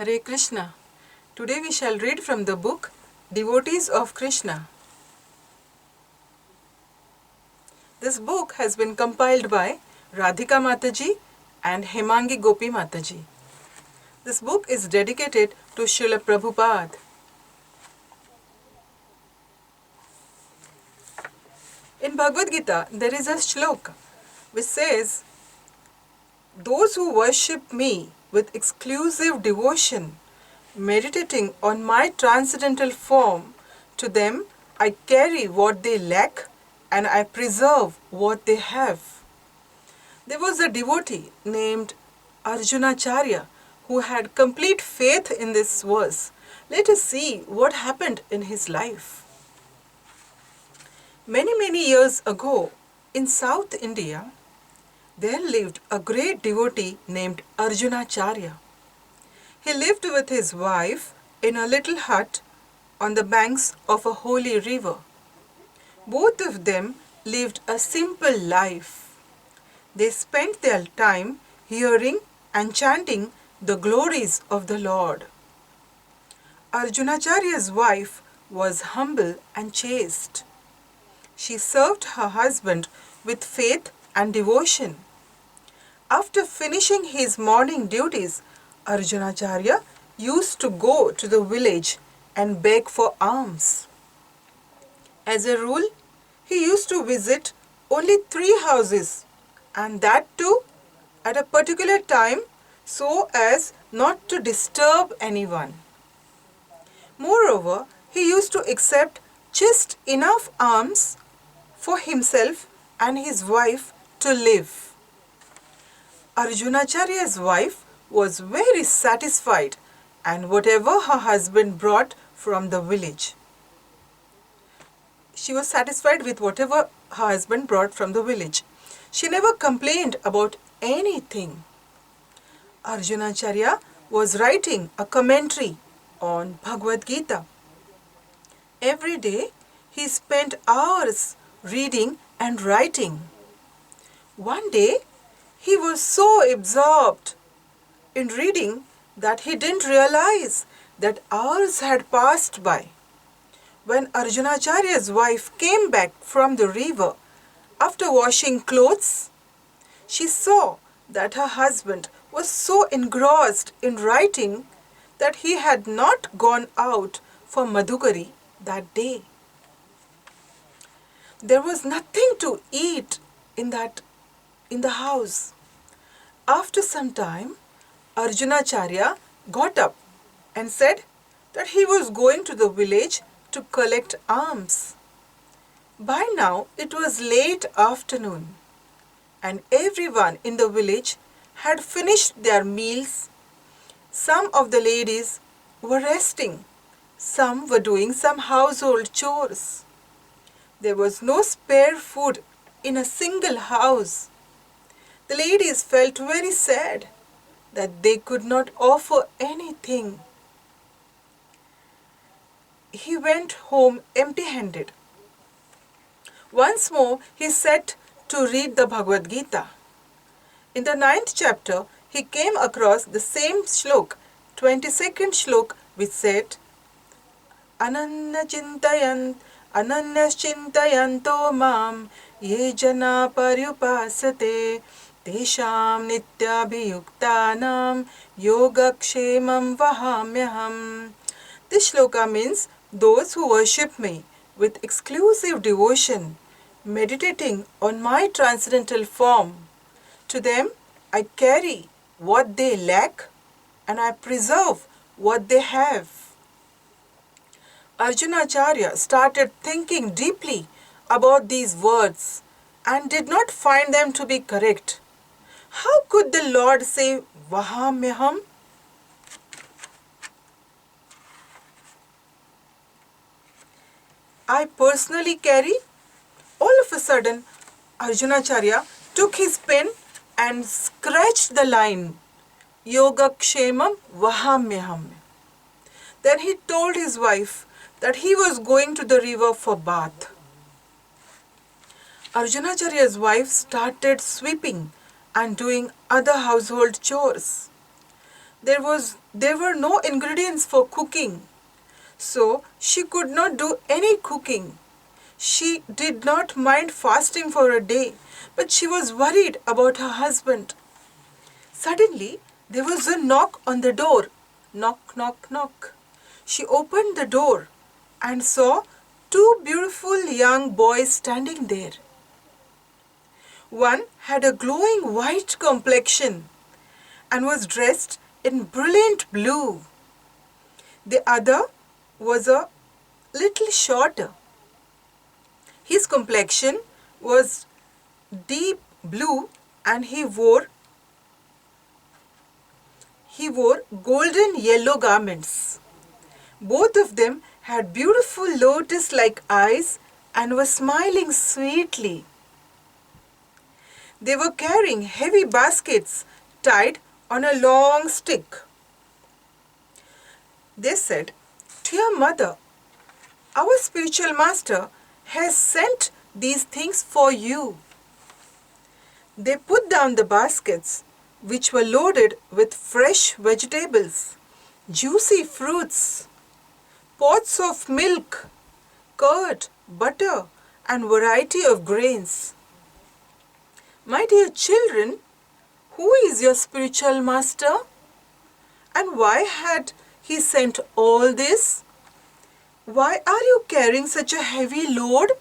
Hare Krishna. Today we shall read from the book Devotees of Krishna. This book has been compiled by Radhika Mataji and Hemangi Gopi Mataji. This book is dedicated to Srila Prabhupada. In Bhagavad Gita, there is a shloka which says, "Those who worship me with exclusive devotion, meditating on my transcendental form, to them I carry what they lack and I preserve what they have." There was a devotee named Arjunacharya who had complete faith in this verse. Let us see what happened in his life. Many years ago, in South India, there lived a great devotee named Arjunacharya. He lived with his wife in a little hut on the banks of a holy river. Both of them lived a simple life. They spent their time hearing and chanting the glories of the Lord. Arjunacharya's wife was humble and chaste. She served her husband with faith and devotion. After finishing his morning duties, Arjunacharya used to go to the village and beg for alms. As a rule, he used to visit only 3 houses, and that too at a particular time so as not to disturb anyone. Moreover, he used to accept just enough alms for himself and his wife to live. Arjunacharya's wife was very satisfied and whatever her husband brought from the village. She was satisfied with whatever her husband brought from the village. She never complained about anything. Arjunacharya was writing a commentary on Bhagavad Gita. Every day he spent hours reading and writing. One day he was so absorbed in reading that he didn't realize that hours had passed by. When Arjunacharya's wife came back from the river after washing clothes, she saw that her husband was so engrossed in writing that he had not gone out for Madhukari that day. There was nothing to eat in the house. After some time, Arjunacharya got up and said that he was going to the village to collect alms. By now it was late afternoon, and everyone in the village had finished their meals. Some of the ladies were resting, some were doing some household chores. There was no spare food in a single house. The ladies felt very sad that they could not offer anything. He went home empty-handed. Once more he set to read the Bhagavad Gita. In the 9th chapter, he came across the same shlok, 22nd shlok, which said, Ananyaschintayanto mam ye jana paryupasate tesham nityabhiyuktanam yogakshemam vahamyaham. This shloka means those who worship me with exclusive devotion, meditating on my transcendental form. To them I carry what they lack and I preserve what they have. Arjunacharya started thinking deeply about these words and did not find them to be correct. How could the Lord say Vahamyaham? I personally carry? All of a sudden, Arjunacharya took his pen and scratched the line Yogakshemam Vahamyaham. Then he told his wife that he was going to the river for bath. Arjunacharya's wife started sweeping and doing other household chores. There were no ingredients for cooking, so she could not do any cooking. She did not mind fasting for a day, but she was worried about her husband. Suddenly, there was a knock on the door. Knock, knock, knock. She opened the door and saw two beautiful young boys standing there. One had a glowing white complexion and was dressed in brilliant blue. The other was a little shorter. His complexion was deep blue and he wore golden yellow garments. Both of them had beautiful lotus-like eyes and were smiling sweetly. They were carrying heavy baskets tied on a long stick. They said, "Dear mother, our spiritual master has sent these things for you." They put down the baskets, which were loaded with fresh vegetables, juicy fruits, pots of milk, curd, butter, and variety of grains. "My dear children, who is your spiritual master? And why had he sent all this? Why are you carrying such a heavy load?"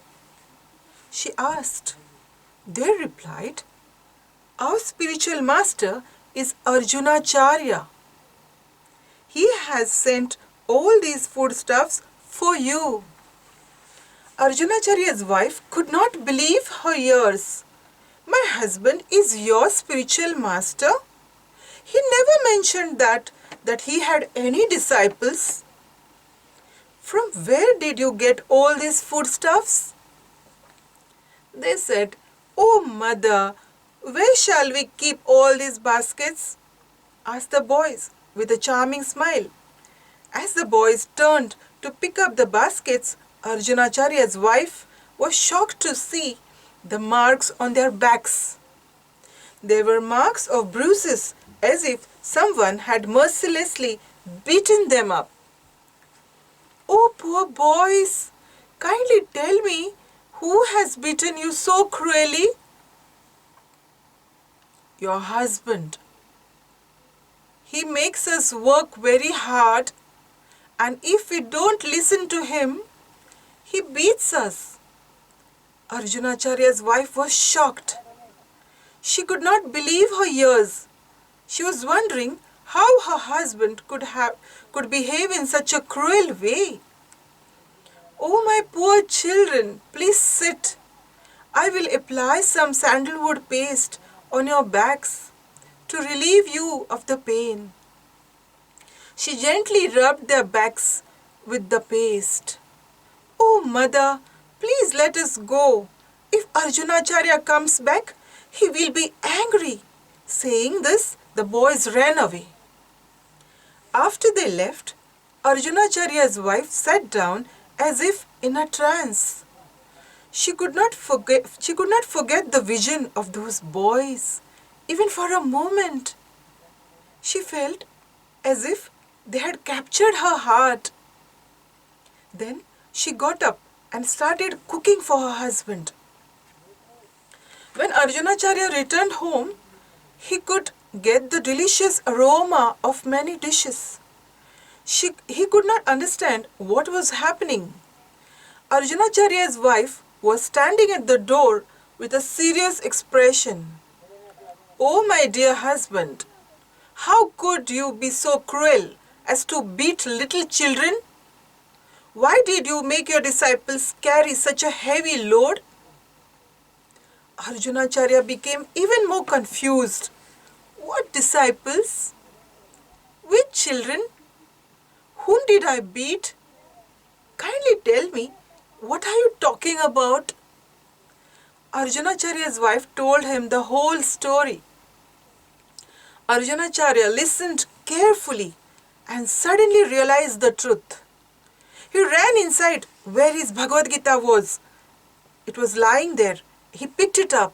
she asked. They replied, "Our spiritual master is Arjunacharya. He has sent all these foodstuffs for you." Arjunacharya's wife could not believe her ears. "My husband is your spiritual master? He never mentioned that he had any disciples. From where did you get all these foodstuffs?" They said, "Oh mother, where shall we keep all these baskets?" asked the boys with a charming smile. As the boys turned to pick up the baskets, Arjunacharya's wife was shocked to see the marks on their backs. There were marks of bruises as if someone had mercilessly beaten them up. "Oh, poor boys, kindly tell me who has beaten you so cruelly?" "Your husband. He makes us work very hard, and if we don't listen to him, he beats us." Arjunacharya's wife was shocked. She could not believe her ears. She was wondering how her husband could behave in such a cruel way. "Oh, my poor children, please sit. I will apply some sandalwood paste on your backs to relieve you of the pain." She gently rubbed their backs with the paste. "Oh, mother, please let us go. If Arjunacharya comes back, he will be angry." Saying this, the boys ran away. After they left, Arjunacharya's wife sat down as if in a trance. She could not forget the vision of those boys, even for a moment. She felt as if they had captured her heart. Then she got up and started cooking for her husband. When Arjunacharya returned home, he could get the delicious aroma of many dishes. He could not understand what was happening. Arjunacharya's wife was standing at the door with a serious expression. "Oh, my dear husband, how could you be so cruel as to beat little children? Why did you make your disciples carry such a heavy load?" Arjunacharya became even more confused. "What disciples? Which children? Whom did I beat? Kindly tell me, what are you talking about?" Arjunacharya's wife told him the whole story. Arjunacharya listened carefully and suddenly realized the truth. He ran inside where his Bhagavad Gita was. It was lying there. He picked it up.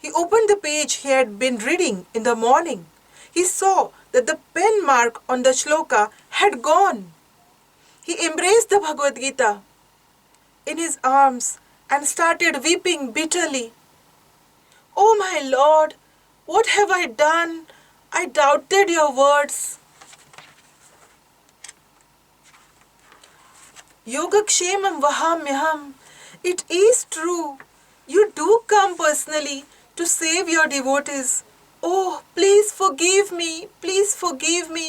He opened the page he had been reading in the morning. He saw that the pen mark on the shloka had gone. He embraced the Bhagavad Gita in his arms and started weeping bitterly. "Oh my Lord, what have I done? I doubted your words." Yogakshemam vahamyaham. It is true. You do come personally to save your devotees. Oh, please forgive me. Please forgive me.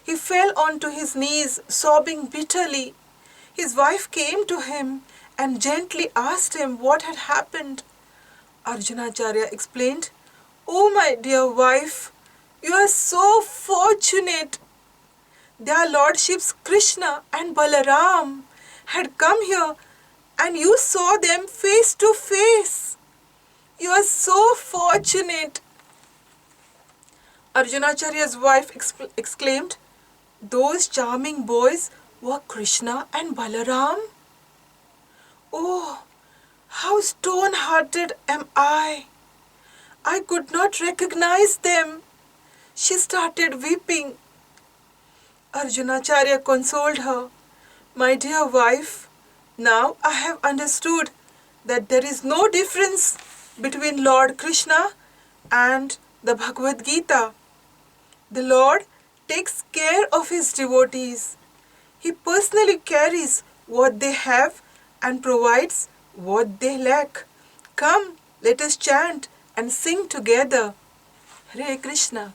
He fell onto his knees, sobbing bitterly. His wife came to him and gently asked him what had happened. Arjunacharya explained, "Oh, my dear wife, you are so fortunate. Their lordships Krishna and Balaram had come here and you saw them face to face. You are so fortunate." Arjunacharya's wife exclaimed, "Those charming boys were Krishna and Balaram? Oh, how stone-hearted am I! I could not recognize them." She started weeping. Arjunacharya consoled her, "My dear wife, now I have understood that there is no difference between Lord Krishna and the Bhagavad Gita. The Lord takes care of his devotees. He personally carries what they have and provides what they lack. Come, let us chant and sing together. Hare Krishna.